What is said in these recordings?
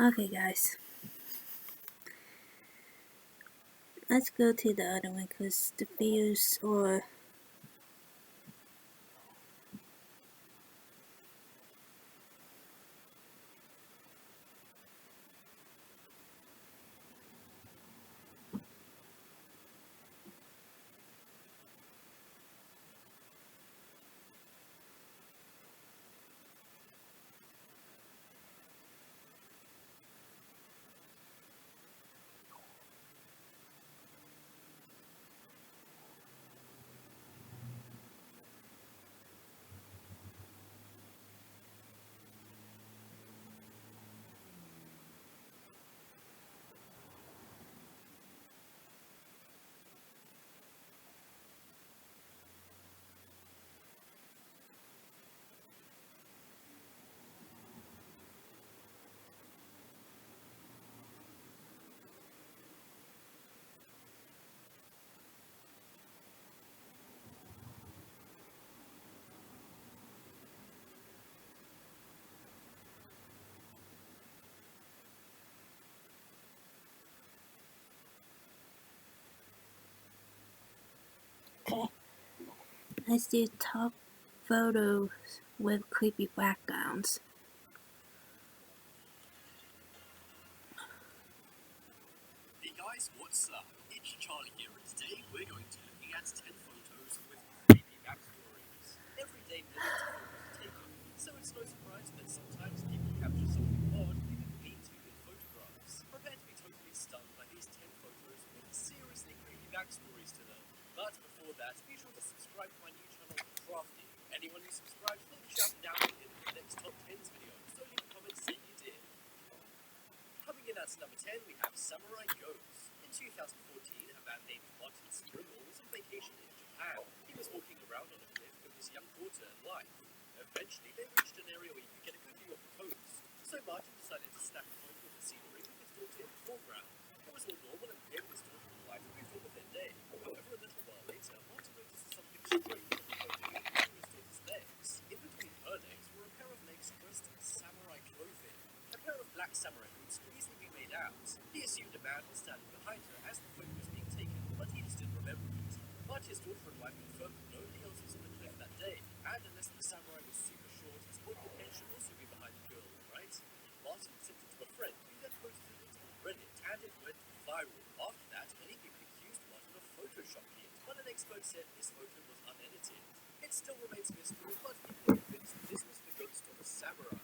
Okay, guys, let's go to the other one because the views or okay, let's do top photos with creepy backgrounds. Hey guys, what's up? It's Charlie here, and today we're going to be looking at 10 photos with creepy backstories. Every day millions of photos are taken, so it's no surprise that sometimes people capture something odd they didn't mean to in photographs. Prepare to be totally stunned by these 10 photos with seriously creepy backstories to them. But before that, be sure to subscribe to my new channel, Crafty. Anyone who subscribes will be shouted down in the next top 10s video, so leave a comment saying you did. Coming in at number 10, we have Samurai Ghost. In 2014, a man named Martin Stringle was on vacation in Japan. He was walking around on a cliff with his young daughter and wife. Eventually, they reached an area where you could get a good view of the coast. So Martin decided to snap a photo of the scenery with his daughter in the foreground. It was all normal and him, his daughter and wife moved on with their day. However, a little while later, Martin noticed something strange on the photo between his daughter's legs. In between her legs were a pair of legs dressed in samurai clothing. A pair of black samurai boots could easily be made out. He assumed a man was standing behind her as the photo was being taken, but he just didn't remember it. But his daughter and wife confirmed that nobody else was on the cliff that day, and unless the samurai was super short, his boyfriend head should also be behind the girl, right? Martin sent it to a friend, who then posted it on Reddit, and it went viral. After that, many people accused Martin of photoshopping it, but an expert said this photo was unedited. It still remains a mystery, but people are convinced this was the ghost of a samurai.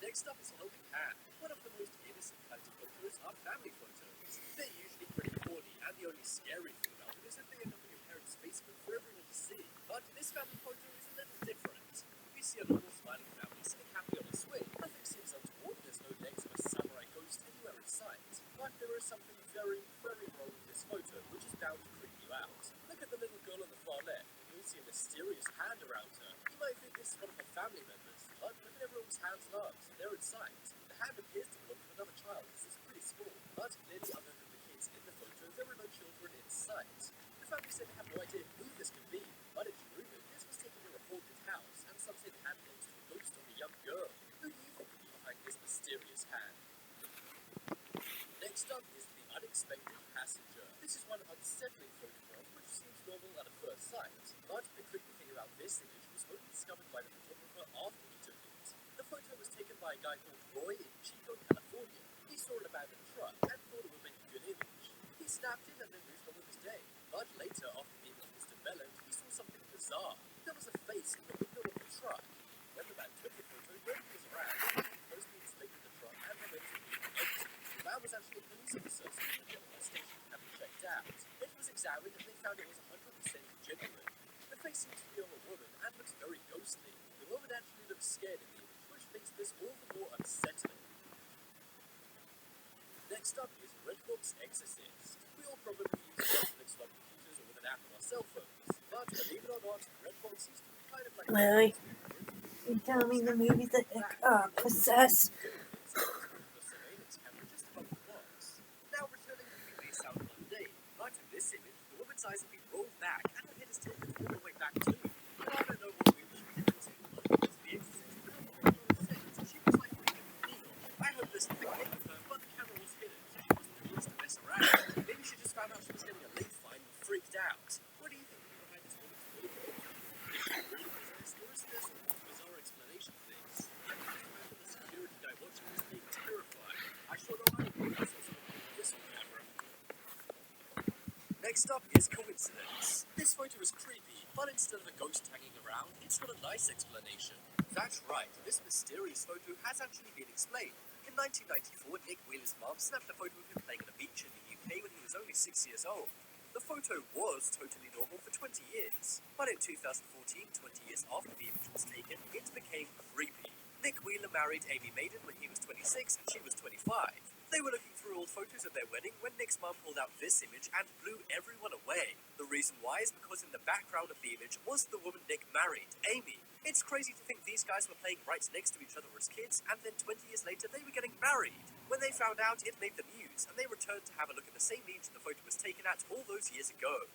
Next up is Helping Hand. One of the most innocent kinds of photos are family photos. They're usually pretty corny, and the only scary thing about them is that they end up in your parents' basement for everyone to see. But this family photo is a little different. We see a normal smiling family sitting happily on a swing. Nothing seems untoward, there's no legs of a samurai ghost anywhere in sight. But there is something very, very wrong with this photo, which is bound to creep you out. Look at the little girl on the far left, and you'll see a mysterious hand around her. You might think this is one of her family members, but look at everyone's hands and arms. They're in sight. The hand appears to belong to another child. This is pretty small, but clearly other than the kids in the photo, there are no children in sight. The family said they have no idea who this could be, but it's rumored this was taken in a haunted house, and some say the hand belongs to the ghost of a young girl. Who do you think could be behind this mysterious hand? Next up is The Unexpected Passenger. This is one unsettling photograph which seems normal at a first sight, but the creepy thing about this image was only discovered by the photographer after he took it. The photo was taken by a guy called Roy in Chico, California. He saw an abandoned truck and thought it would make a good image. He snapped it and then moved on with his day. But later, after the image was developed, he saw something bizarre. There was a face in the window of the truck. When the man took the photo, nobody was around. He closely inspected the truck and removed it. The man was actually a police officer, so he took it to the station to have it checked out. It was examined and they found it was 100% genuine. The face seems to be of a woman and looks very ghostly. The woman actually looks scared in the image, which makes this all the more unsettling. Next up is Redbox Exorcist. We all probably use Netflix on computers or with an app on our cell phones. But believe it or not, Redbox used to be kind of like Really? You tell me the movies that possess. Now returning to the base out mundane, but in this image, the woman's eyes have been rolled back and her head is tilted all the way back too. Now I don't know what movie she was in, but it was The Exorcist, and it made no sense. She Next up is coincidence. This photo is creepy, but instead of a ghost hanging around, it's got a nice explanation. That's right, this mysterious photo has actually been explained. In 1994, Nick Wheeler's mom snapped a photo of him playing in a beach in the UK when he was only 6 years old. The photo was totally normal for 20 years, but in 2014, 20 years after the image was taken, it became creepy. Nick Wheeler married Amy Maiden when he was 26 and she was 25. They were looking through old photos of their wedding when Nick's mom pulled out this image and blew everyone away. The reason why is because in the background of the image was the woman Nick married, Amy. It's crazy to think these guys were playing right next to each other as kids, and then 20 years later they were getting married. When they found out, it made the news, and they returned to have a look at the same beach the photo was taken at all those years ago.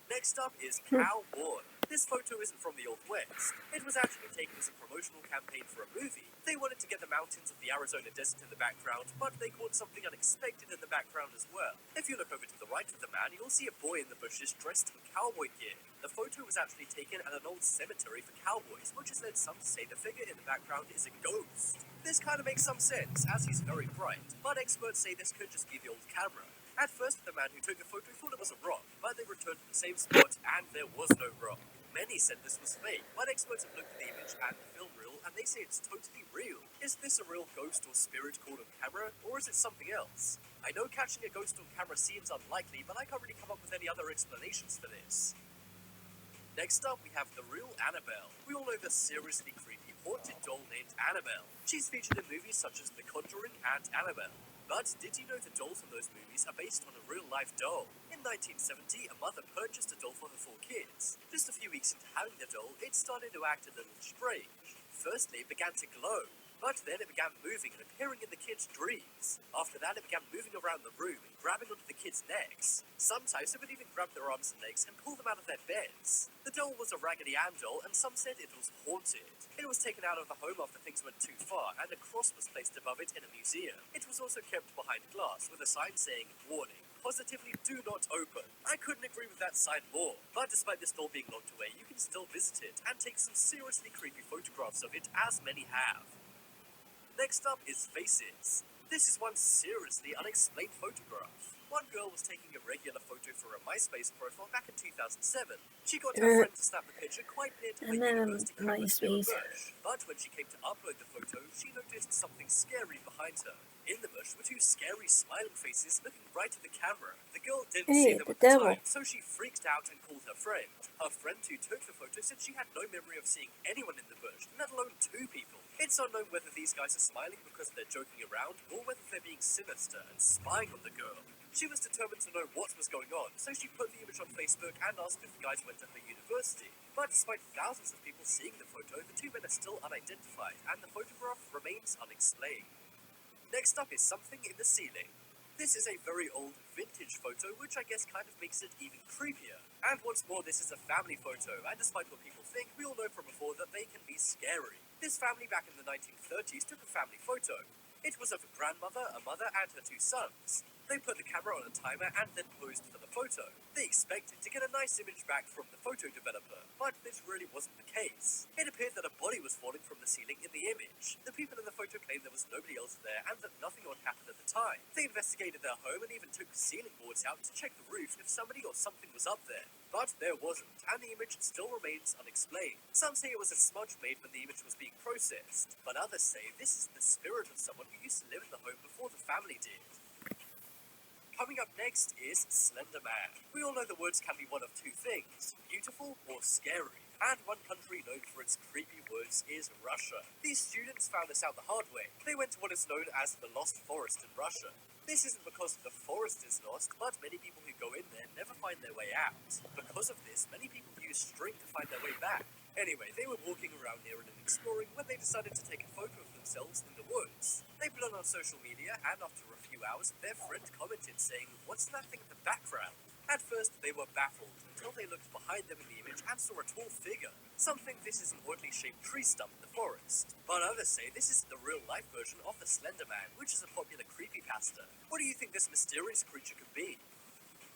Next up is Cowboy. This photo isn't from the Old West. It was actually taken as a promotional campaign for a movie. They wanted to get the mountains of the Arizona desert in the background, but they caught something unexpected in the background as well. If you look over to the right of the man, you'll see a boy in the bushes dressed in cowboy gear. The photo was actually taken at an old cemetery for cowboys, which has led some to say the figure in the background is a ghost. This kind of makes some sense, as he's very bright, but experts say this could just be the old camera. At first, the man who took the photo thought it was a rock, but they returned to the same spot, and there was no rock. Many said this was fake, but experts have looked at the image and the film reel, and they say it's totally real. Is this a real ghost or spirit caught on camera, or is it something else? I know catching a ghost on camera seems unlikely, but I can't really come up with any other explanations for this. Next up, we have the real Annabelle. We all know the seriously creepy haunted doll named Annabelle. She's featured in movies such as The Conjuring and Annabelle. But did you know the dolls in those movies are based on a real-life doll? In 1970, a mother purchased a doll for her 4 kids. Just a few weeks into having the doll, it started to act a little strange. Firstly, it began to glow, but then it began moving and appearing in the kids' dreams. After that, it began moving around the room and grabbing onto the kids' necks. Sometimes it would even grab their arms and legs and pull them out of their beds. The doll was a Raggedy Ann doll, and some said it was haunted. It was taken out of the home after things went too far, and a cross was placed above it in a museum. It was also kept behind glass with a sign saying, "Warning, positively do not open." I couldn't agree with that sign more, but despite this doll being locked away, you can still visit it and take some seriously creepy photographs of it, as many have. Next up is Faces. This is one seriously unexplained photograph. One girl was taking a regular photo for her MySpace profile back in 2007. She got her friend to snap the picture quite near to her university campus near a bush. But when she came to upload the photo, she noticed something scary behind her. In the bush were 2 scary smiling faces looking right at the camera. The girl didn't see them at the time, so she freaked out and called her friend. Her friend who took the photo said she had no memory of seeing anyone in the bush, let alone 2 people. It's unknown whether these guys are smiling because they're joking around or whether they're being sinister and spying on the girl. She was determined to know what was going on, so she put the image on Facebook and asked if the guys went to her university. But despite thousands of people seeing the photo, the 2 men are still unidentified, and the photograph remains unexplained. Next up is something in the ceiling. This is a very old, vintage photo, which I guess kind of makes it even creepier. And once more, this is a family photo, and despite what people think, we all know from before that they can be scary. This family back in the 1930s took a family photo. It was of a grandmother, a mother, and her 2 sons. They put the camera on a timer and then posed for the photo. They expected to get a nice image back from the photo developer, but this really wasn't the case. It appeared that a body was falling from the ceiling in the image. The people in the photo claimed there was nobody else there and that nothing odd happened at the time. They investigated their home and even took ceiling boards out to check the roof if somebody or something was up there. But there wasn't, and the image still remains unexplained. Some say it was a smudge made when the image was being processed, but others say this is the spirit of someone who used to live in the home before the family did. Coming up next is Slender Man. We all know the words can be one of 2 things, beautiful or scary. And one country known for its creepy words is Russia. These students found this out the hard way. They went to what is known as the Lost Forest in Russia. This isn't because the forest is lost, but many people who go in there never find their way out. Because of this, many people use string to find their way back. Anyway, they were walking around near it and exploring when they decided to take a photo of themselves in the woods. They put it on social media, and after a few hours, their friend commented saying, "What's that thing in the background?" At first, they were baffled until they looked behind them in the image and saw a tall figure. Some think this is an oddly shaped tree stump in the forest, but others say this is the real-life version of the Slender Man, which is a popular creepypasta. What do you think this mysterious creature could be?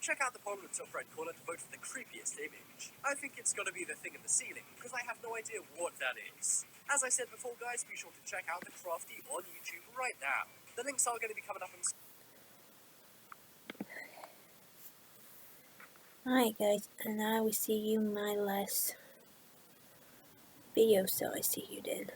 Check out the poll in the top right corner to vote for the creepiest image. I think it's gotta be the thing in the ceiling, because I have no idea what that is. As I said before, guys, be sure to check out The Crafty on YouTube right now. The links are going to be coming up on Alright guys, and I will see you in my last video, so I see you then.